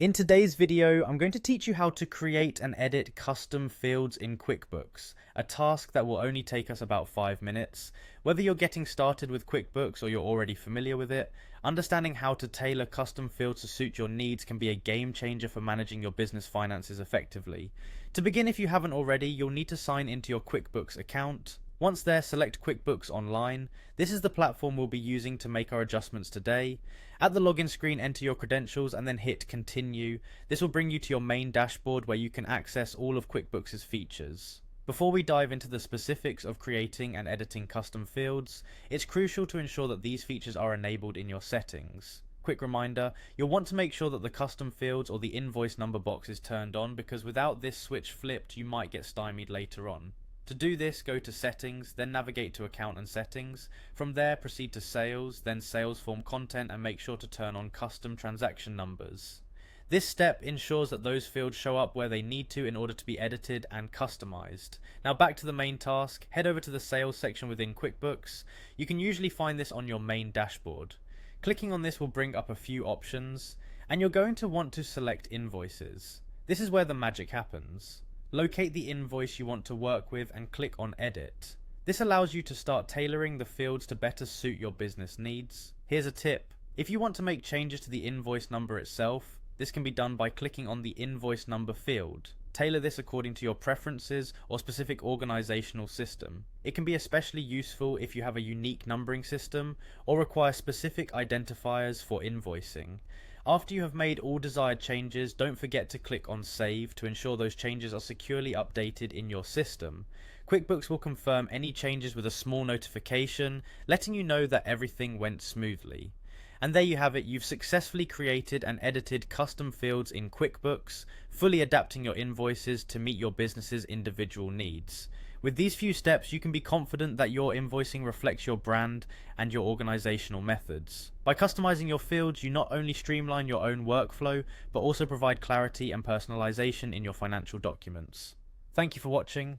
In today's video, I'm going to teach you how to create and edit custom fields in QuickBooks, a task that will only take us about 5 minutes. Whether you're getting started with QuickBooks or you're already familiar with it, understanding how to tailor custom fields to suit your needs can be a game changer for managing your business finances effectively. To begin, if you haven't already, you'll need to sign into your QuickBooks account. Once there, select QuickBooks Online. This is the platform we'll be using to make our adjustments today. At the login screen, enter your credentials and then hit Continue. This will bring you to your main dashboard where you can access all of QuickBooks' features. Before we dive into the specifics of creating and editing custom fields, it's crucial to ensure that these features are enabled in your settings. Quick reminder, you'll want to make sure that the custom fields or the invoice number box is turned on, because without this switch flipped, you might get stymied later on. To do this, go to Settings, then navigate to Account and Settings. From there, proceed to Sales, then Sales Form Content, and make sure to turn on Custom Transaction Numbers. This step ensures that those fields show up where they need to in order to be edited and customized. Now back to the main task, head over to the Sales section within QuickBooks. You can usually find this on your main dashboard. Clicking on this will bring up a few options, and you're going to want to select Invoices. This is where the magic happens. Locate the invoice you want to work with and click on Edit. This allows you to start tailoring the fields to better suit your business needs. Here's a tip. If you want to make changes to the invoice number itself, this can be done by clicking on the invoice number field. Tailor this according to your preferences or specific organizational system. It can be especially useful if you have a unique numbering system or require specific identifiers for invoicing. After you have made all desired changes, don't forget to click on Save to ensure those changes are securely updated in your system. QuickBooks will confirm any changes with a small notification, letting you know that everything went smoothly. And there you have it, you've successfully created and edited custom fields in QuickBooks, fully adapting your invoices to meet your business's individual needs. With these few steps, you can be confident that your invoicing reflects your brand and your organizational methods. By customizing your fields, you not only streamline your own workflow, but also provide clarity and personalization in your financial documents. Thank you for watching,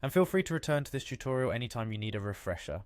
and feel free to return to this tutorial anytime you need a refresher.